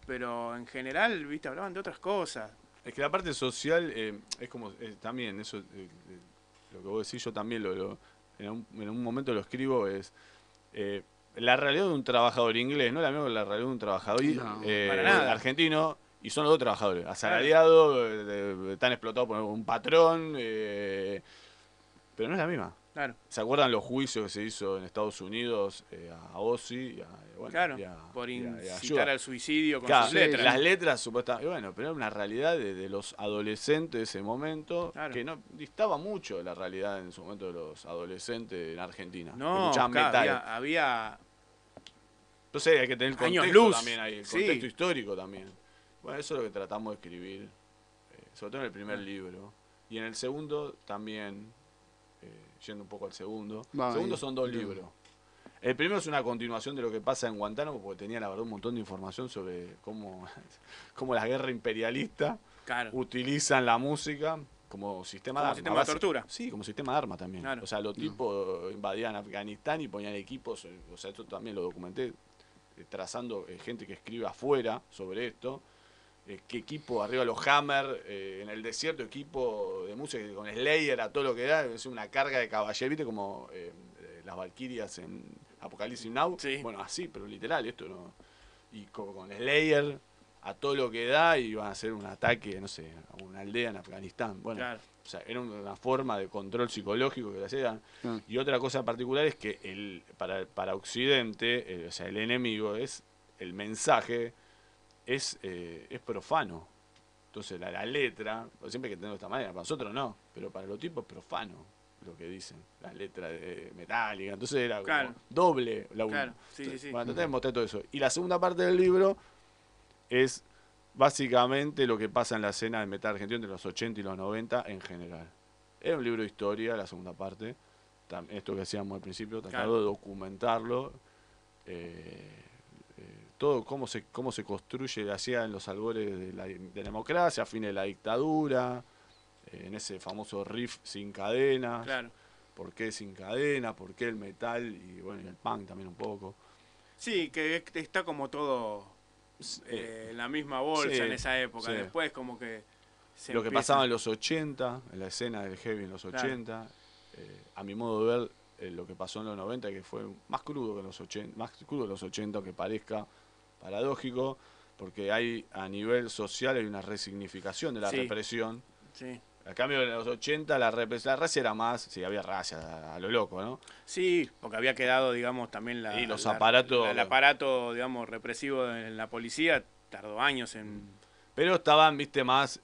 Pero en general, viste, hablaban de otras cosas. Es que la parte social es como, también, eso, lo que vos decís, yo también en un momento lo escribo, es la realidad de un trabajador inglés, no la misma que la realidad de un trabajador argentino, y son los dos trabajadores, asalariados, están explotados por un patrón, pero no es la misma. Claro. ¿Se acuerdan los juicios que se hizo en Estados Unidos a Ozzy? Por incitar al suicidio con sus letras. Las letras, supuestamente. Bueno, pero era una realidad de los adolescentes de ese momento que no distaba mucho de la realidad en su momento de los adolescentes en Argentina. No, había entonces hay que tener el contexto también ahí, el contexto histórico también. Bueno, eso es lo que tratamos de escribir, sobre todo en el primer libro. Y en el segundo también, yendo un poco al segundo. El segundo son 2 libros. El primero es una continuación de lo que pasa en Guantánamo, porque tenía la verdad un montón de información sobre cómo la guerra imperialista utilizan la música como sistema de arma. Sistema de tortura. Sí, como sistema de arma también. Claro. O sea, los tipos invadían Afganistán y ponían equipos, o sea, esto también lo documenté, trazando gente que escribe afuera sobre esto. Qué equipo, arriba los Hammer, en el desierto, equipo de música con Slayer a todo lo que da, es una carga de caballería, ¿viste? Como las Valquirias en Apocalipsis Now. Sí. Bueno, así, pero literal, esto no. Y con Slayer a todo lo que da, y iban a hacer un ataque, no sé, a una aldea en Afganistán. Bueno, o sea, era una forma de control psicológico que le hacían. Y otra cosa particular es que para Occidente, o sea, el enemigo es el mensaje. Es profano. Entonces la letra, siempre hay que tenerlo de esta manera, para nosotros no, pero para los tipos es profano lo que dicen, las letras de Metallica. Entonces era como doble la una. Sí. Bueno, entonces mostré todo eso. Y la segunda parte del libro es básicamente lo que pasa en la escena del metal argentino de los 80 y los 90 en general. Es un libro de historia, la segunda parte. Esto que decíamos al principio, tratar de documentarlo. Todo cómo se construye hacía en los albores de la democracia, a fines de la dictadura, en ese famoso riff sin cadenas. ¿Por qué sin cadena? ¿Por qué el metal? Y bueno, y el punk también un poco. Sí, que está como todo en la misma bolsa en esa época. Después como que lo que pasaba en los 80, en la escena del heavy en los 80, a mi modo de ver, lo que pasó en los 90, que fue más crudo que en los 80, más crudo que los 80, que parezca paradójico, porque hay a nivel social hay una resignificación de la represión. Sí. A cambio de los 80 la racia era más, había racia a lo loco, ¿no? Sí, porque había quedado, digamos, también los aparatos, el aparato, digamos, represivo en la policía tardó años en... Pero estaban, viste, más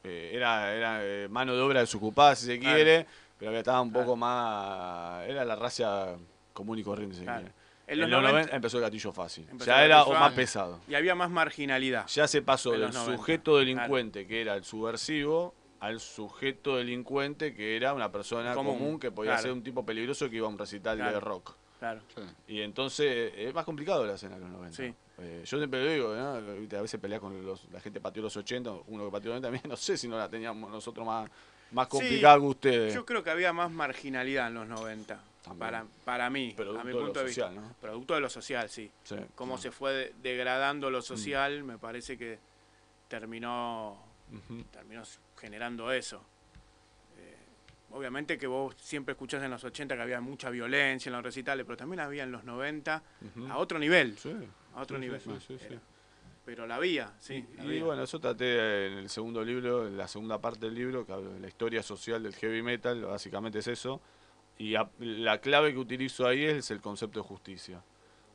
era mano de obra desocupada, si se quiere, pero estaba un poco más, era la racia común y corriente, si se quiere. En los 90 empezó el gatillo fácil. Ya era más pesado. Y había más marginalidad. Ya se pasó del sujeto delincuente, que era el subversivo, al sujeto delincuente, que era una persona común que podía ser un tipo peligroso que iba a un recital de rock. Y entonces es más complicado la escena de los 90. Yo siempre lo digo, ¿no? A veces pelea con la gente que pateó los 80, uno que pateó los 90, no sé si no la teníamos nosotros más complicada que ustedes. Yo creo que había más marginalidad en los 90. Para mí, a mi punto de vista. ¿No? Producto de lo social, sí. Cómo se fue degradando lo social, me parece que terminó generando eso. Obviamente que vos siempre escuchás en los 80 que había mucha violencia en los recitales, pero también había en los 90 a otro nivel. A otro nivel. Pero la había, Y bueno, eso traté en el segundo libro, en la segunda parte del libro, que habla de la historia social del heavy metal, básicamente es eso. Y la clave que utilizo ahí es el concepto de justicia.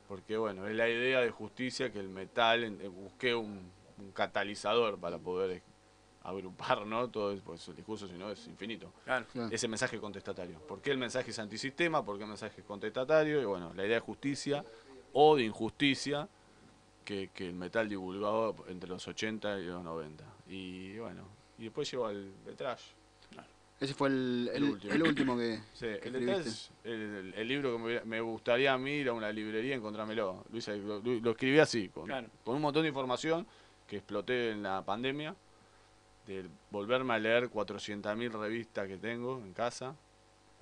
Porque bueno, es la idea de justicia que el metal, busqué un catalizador para poder agrupar, ¿no? Todo el discurso, si no, es infinito. Ese mensaje contestatario. ¿Por qué el mensaje es antisistema? ¿Por qué el mensaje es contestatario? Y bueno, la idea de justicia o de injusticia que el metal divulgaba entre los 80 y los 90. Y bueno, y después llegó el trash. Ese fue el último que el libro que me gustaría a mí ir a una librería y encontrármelo. Lo escribí así, con un montón de información que exploté en la pandemia, de volverme a leer 400.000 revistas que tengo en casa,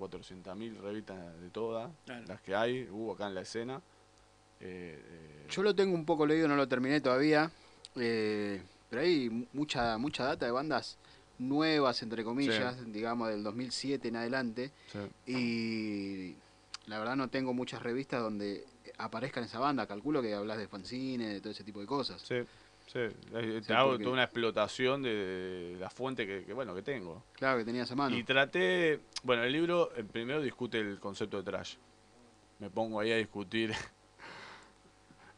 400.000 revistas de todas, las que hubo acá en la escena. Yo lo tengo un poco leído, no lo terminé todavía, pero hay mucha data de bandas nuevas, entre comillas, digamos del 2007 en adelante, y la verdad no tengo muchas revistas donde aparezcan esa banda. Calculo que hablas de fanzine, de todo ese tipo de cosas. Te hago toda una explotación de la fuente que tengo. Claro, que tenías a mano. Y traté, el libro primero discute el concepto de trash. Me pongo ahí a discutir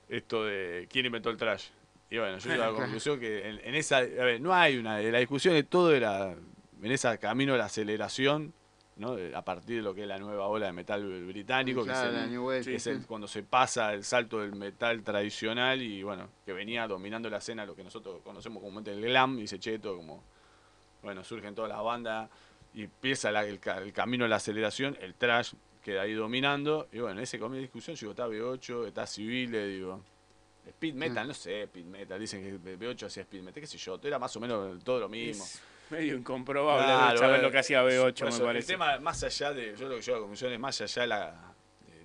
esto de quién inventó el trash. Y bueno, yo llego a la conclusión que en esa, no hay la discusión de todo era en ese camino de la aceleración, ¿no? A partir de lo que es la nueva ola de metal británico, que es cuando se pasa el salto del metal tradicional y que venía dominando la escena, lo que nosotros conocemos comúnmente el glam, y se cheto, como surgen todas las bandas y empieza el camino de la aceleración, el trash queda ahí dominando, y en ese comienzo de discusión yo está B8, está Civile, digo, speed metal, no sé, speed metal, dicen que B8 hacía speed metal, qué sé yo, era más o menos todo lo mismo. Medio incomprobable saber lo que hacía B8, me parece. El tema, más allá de, yo lo que llevo a la conclusión es más allá de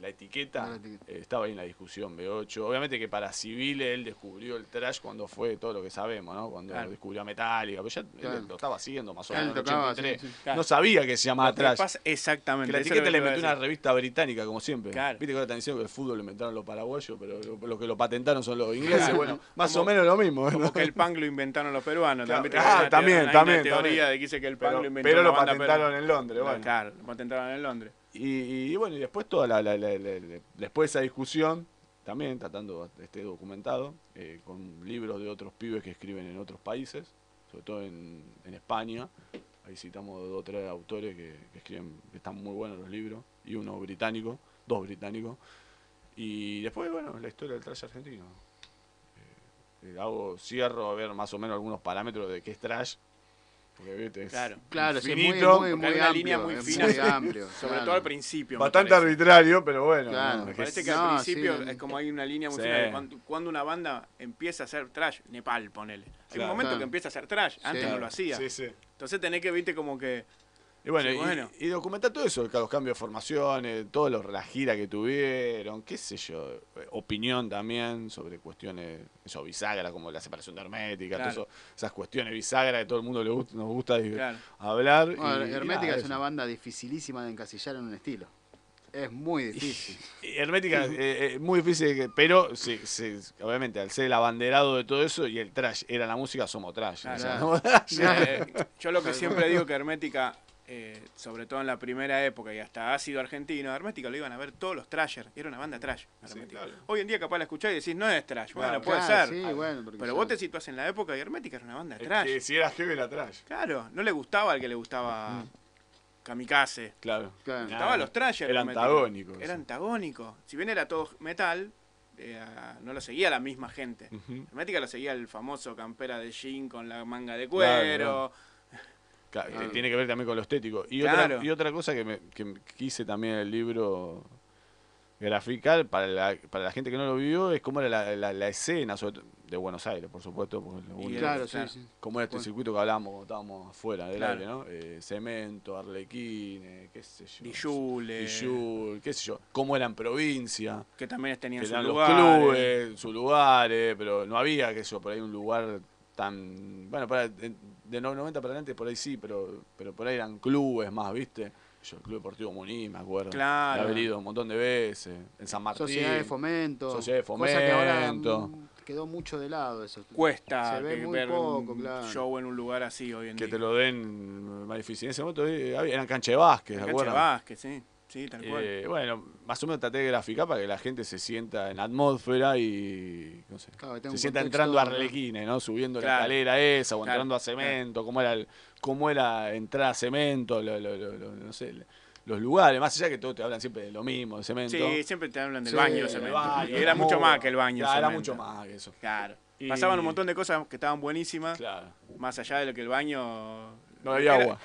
la etiqueta, estaba ahí en la discusión B8. Obviamente que para Civile él descubrió el trash cuando fue todo lo que sabemos, ¿no? Cuando descubrió a Metallica, pero ya él lo estaba siguiendo más o menos en el 83. No sabía que se llamaba trash. Exactamente. Que la etiqueta le inventó una revista británica, como siempre. Viste que ahora están diciendo que el fútbol lo inventaron los paraguayos, pero los que lo patentaron son los ingleses. Más o menos lo mismo. Como que el punk lo inventaron los peruanos. También. Teoría de que dice que el punk lo inventó pero lo patentaron en Londres. Claro, lo patentaron en Londres. Y después después de esa discusión, también tratando documentado, con libros de otros pibes que escriben en otros países, sobre todo en España. Ahí citamos 2 o 3 autores que escriben, que están muy buenos los libros, y uno británico, 2 británicos. Y después, la historia del trash argentino. Cierro a ver más o menos algunos parámetros de qué es trash. Porque, claro, sí, muy una amplio, línea muy fina, muy amplio, sobre todo al principio. Bastante arbitrario, pero bueno. Me parece que al principio es como hay una línea muy fina. Cuando una banda empieza a hacer trash, Nepal, ponele. Hay un momento que empieza a hacer trash, antes no lo hacía. Entonces tenés que, viste, como que... Y documentar todo eso, los cambios de formaciones, la gira que tuvieron, qué sé yo, opinión también sobre cuestiones, bisagra, como la separación de Hermética, esas cuestiones bisagra que todo el mundo nos gusta hablar. Hermética es una banda dificilísima de encasillar en un estilo. Es muy difícil. Hermética es muy difícil, pero obviamente al ser el abanderado de todo eso y el trash era la música, somos trash. Yo lo que siempre digo que Hermética... sobre todo en la primera época y hasta Ácido Argentino, Hermética lo iban a ver todos los trashers, era una banda trash. Hoy en día capaz la escuchás y decís, no es trash, puede ser. Pero vos te situás en la época y Hermética era una banda trash. Que si era heavy era trash. Claro, no le gustaba al que le gustaba Kamikaze. Claro. Le gustaban los trashers. Era antagónico. Era antagónico. Si bien era todo metal, no lo seguía la misma gente. Hermética lo seguía el famoso campera de jean con la manga de cuero. Tiene que ver también con lo estético. Y otra cosa que quise también en el libro graficar para la gente que no lo vivió es cómo era la escena de Buenos Aires, por supuesto. Cómo era este circuito que hablábamos cuando estábamos afuera del aire, ¿no? Cemento, Arlequín, qué sé yo. Dijul, qué sé yo. Cómo era en provincia. Que también tenían sus lugares. Los clubes, sus lugares, pero no había, qué sé yo, por ahí un lugar tan... de 90 para adelante por ahí sí, pero por ahí eran clubes más, ¿viste? Yo, el Club Deportivo Muniz, me acuerdo. Claro. De haber ido un montón de veces. En San Martín. Sociedad de Fomento. Cosa que ahora quedó mucho de lado eso. Cuesta se ve muy ver poco, un show en un lugar así hoy en día. Que te lo den más difícil. En ese momento eran cancha de básquet, ¿te acuerdas? Cancha de básquet, sí. Sí, tal cual. Más o menos traté de graficar para que la gente se sienta en atmósfera y no sé, se sienta entrando a Arlequines, ¿no? Subiendo la escalera esa o entrando a Cemento, cómo era entrar a Cemento, no sé, los lugares, más allá que todos te hablan siempre de lo mismo, de Cemento. Sí, siempre te hablan del baño de Cemento. Y era mucho más que el baño. Claro, era mucho más que eso. Claro. Pasaban un montón de cosas que estaban buenísimas, más allá de lo que el baño No había agua.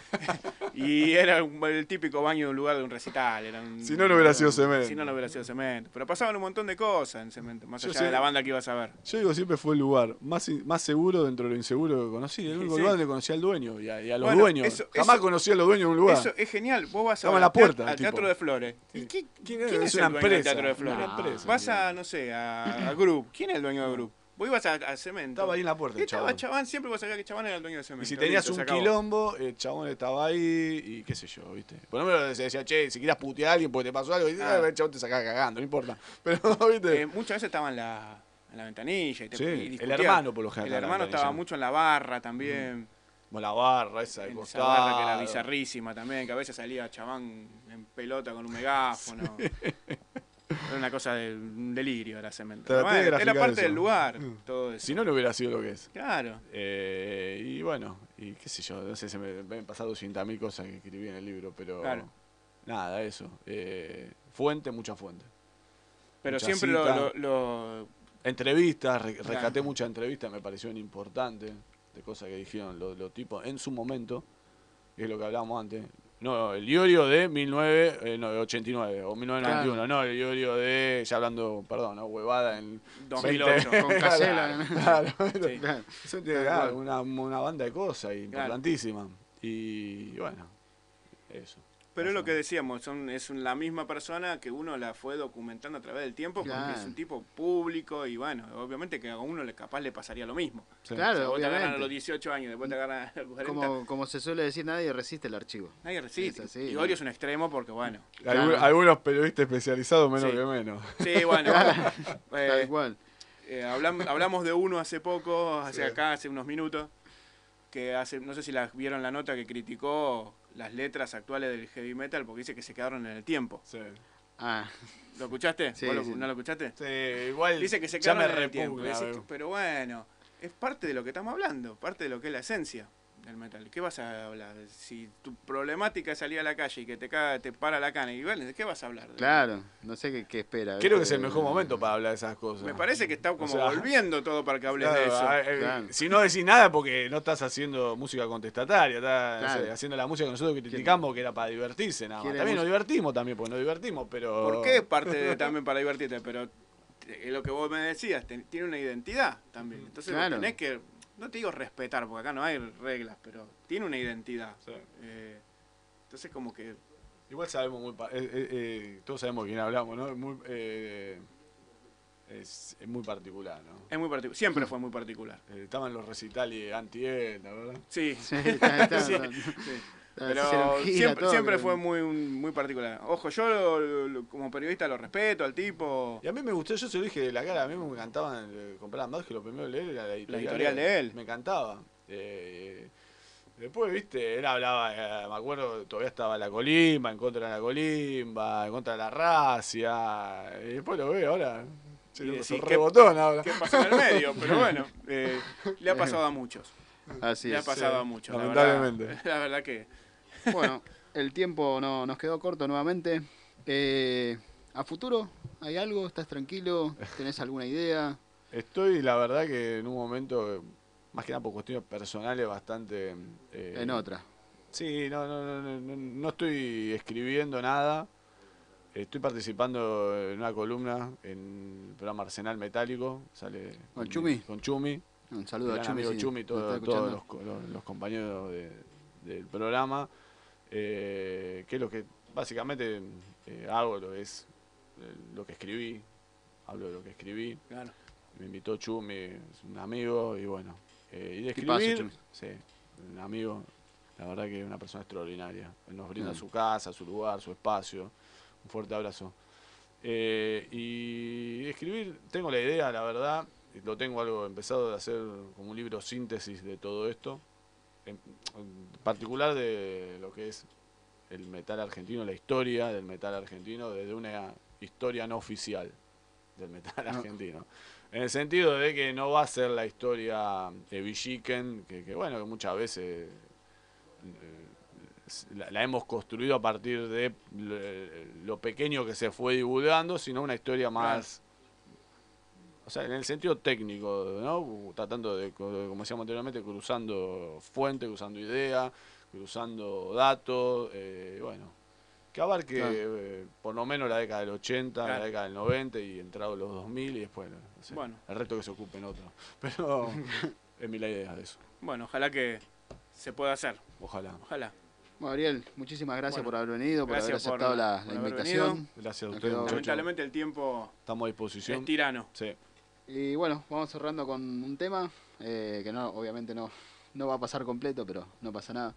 Y era el típico baño de un lugar de un recital. Si no, no hubiera sido cemento. Si no, no hubiera sido cemento. Pero pasaban un montón de cosas en cemento, más allá de la banda que ibas a ver. Yo digo, siempre fue el lugar más seguro dentro de lo inseguro que conocí. El único lugar donde conocí al dueño y a los dueños. Jamás conocí a los dueños de un lugar. Eso es genial. Vos vas a la puerta, al Teatro de Flores. ¿Y ¿Quién es el dueño del Teatro de Flores? Una empresa, vas a, no sé, a Group. ¿Quién es el dueño de Group? Vos ibas a Cemento. Estaba ahí en la puerta el chabón. Chabán, siempre vos sabías que Chabán era el dueño de Cemento. Y si tenías un quilombo, el chabón estaba ahí y qué sé yo, ¿viste? Por lo menos se decía, che, si quieras putear a alguien porque te pasó algo, y el chabón te sacaba cagando, no importa. Pero, ¿viste? Muchas veces estaba en la ventanilla y sí, el hermano por lo general. El hermano estaba mucho en la barra también. Como la barra esa de costado. Esa barra que era bizarrísima también, que a veces salía Chabán en pelota con un megáfono. Era una cosa de un delirio era Cemento. Bueno, era parte del lugar, todo eso. Si no, no hubiera sido lo que es. Claro. Y bueno, y qué sé yo, no sé, se me han pasado 200.000 cosas que escribí en el libro, pero claro. Nada, eso. Fuente, mucha fuente. Pero mucha siempre cita, entrevistas, rescaté muchas entrevistas, me parecieron importantes, de cosas que dijeron los tipos en su momento, que es lo que hablábamos antes. No, el Iorio de 1989 o 1991, claro. No, el Iorio de, ya hablando, perdón, ¿no? Huevada en 2008, con Casella. Claro, sí. Eso tiene una banda de cosas importantísima. Claro. Y bueno, eso. Pero es lo que decíamos, es la misma persona que uno la fue documentando a través del tiempo, porque es un tipo público y bueno, obviamente que a uno capaz le pasaría lo mismo. Sí. Claro, o sea, vos te agarran a los 18 años, después te agarran a los 40. Como se suele decir, nadie resiste el archivo. Nadie resiste. Así, y Iorio es un extremo porque bueno. Algunos periodistas especializados menos que menos. Sí, bueno. Tal cual. Hablamos de uno hace poco, hace unos minutos, que no sé si vieron la nota que criticó las letras actuales del heavy metal porque dice que se quedaron en el tiempo. Sí. ¿Lo escuchaste? Sí, ¿No lo escuchaste? Sí, igual. Dice que se quedaron en el tiempo. Pero bueno, es parte de lo que estamos hablando, parte de lo que es la esencia del metal. ¿Qué vas a hablar? Si tu problemática es salir a la calle y que te para la cana, igual, ¿de qué vas a hablar? Claro, no sé qué espera. Creo que es el mejor momento para hablar de esas cosas. Me parece que está como volviendo todo para que hables de eso. Claro. Si no decís nada porque no estás haciendo música contestataria, estás haciendo la música que nosotros criticamos que era para divertirse nada más. También nos divertimos porque nos divertimos, pero... ¿Por qué es parte también para divertirte? Pero lo que vos me decías, tiene una identidad también. Entonces tenés que... No te digo respetar, porque acá no hay reglas, pero tiene una identidad. Sí. Entonces como que... Igual sabemos todos sabemos de quién hablamos, ¿no? Es muy particular, ¿no? Es muy particular, siempre fue muy particular. Estaban los recitales anti-él, ¿la verdad? Sí. Sí. Pero siempre fue muy particular. Ojo, yo como periodista lo respeto al tipo. Y a mí me gustó, yo se lo dije de la cara, a mí me encantaban comprar más que lo primero de leer era la editorial de él. Me encantaba. Después, viste, él hablaba, me acuerdo, todavía estaba la colimba, en contra de la colimba, en contra de la racia. Y después lo veo ahora. Se rebotón ahora. ¿Qué pasó en el medio? Pero bueno, le ha pasado a muchos. Así le ha pasado a muchos. Lamentablemente. La verdad que... Bueno, el tiempo nos quedó corto nuevamente. ¿A futuro hay algo? ¿Estás tranquilo? ¿Tenés alguna idea? Estoy, la verdad que en un momento, más que nada por cuestiones personales, bastante... en otra. Sí, no estoy escribiendo nada. Estoy participando en una columna en el programa Arsenal Metálico. Sale ¿Con Chumi? Con Chumi. Un saludo a Chumi. Amigo Chumi, todos los compañeros del programa. Que es lo que básicamente hago, lo que escribí. Hablo de lo que escribí. Claro. Me invitó Chumi, es un amigo, y bueno. Y de escribir, pasa, Chumi? Sí, un amigo, la verdad que es una persona extraordinaria. Él nos brinda su casa, su lugar, su espacio. Un fuerte abrazo. Y escribir, tengo la idea, la verdad, lo tengo algo empezado de hacer como un libro síntesis de todo esto, en particular de lo que es el metal argentino, la historia del metal argentino desde una historia no oficial del metal argentino. En el sentido de que no va a ser la historia de Villiquen, que bueno, que muchas veces la hemos construido a partir de lo pequeño que se fue divulgando, sino una historia más, o sea, en el sentido técnico, ¿no? Tratando de, como decíamos anteriormente, cruzando fuentes, cruzando ideas, cruzando datos, bueno, que abarque por lo menos la década del 80, la década del 90 y entrado los 2000 y después no sé, el resto que se ocupen otros. Pero es la idea de eso. Bueno, ojalá que se pueda hacer. Ojalá. Bueno, Ariel, muchísimas gracias por haber venido, por haber aceptado la invitación. Gracias a ustedes. Lamentablemente el tiempo estamos a disposición. Es tirano. Sí. Y bueno, vamos cerrando con un tema que obviamente no va a pasar completo, pero no pasa nada.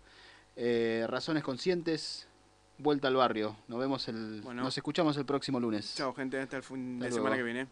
Razones Conscientes, Vuelta al Barrio. Nos escuchamos el próximo lunes. Chao, gente, hasta el fin de semana que viene.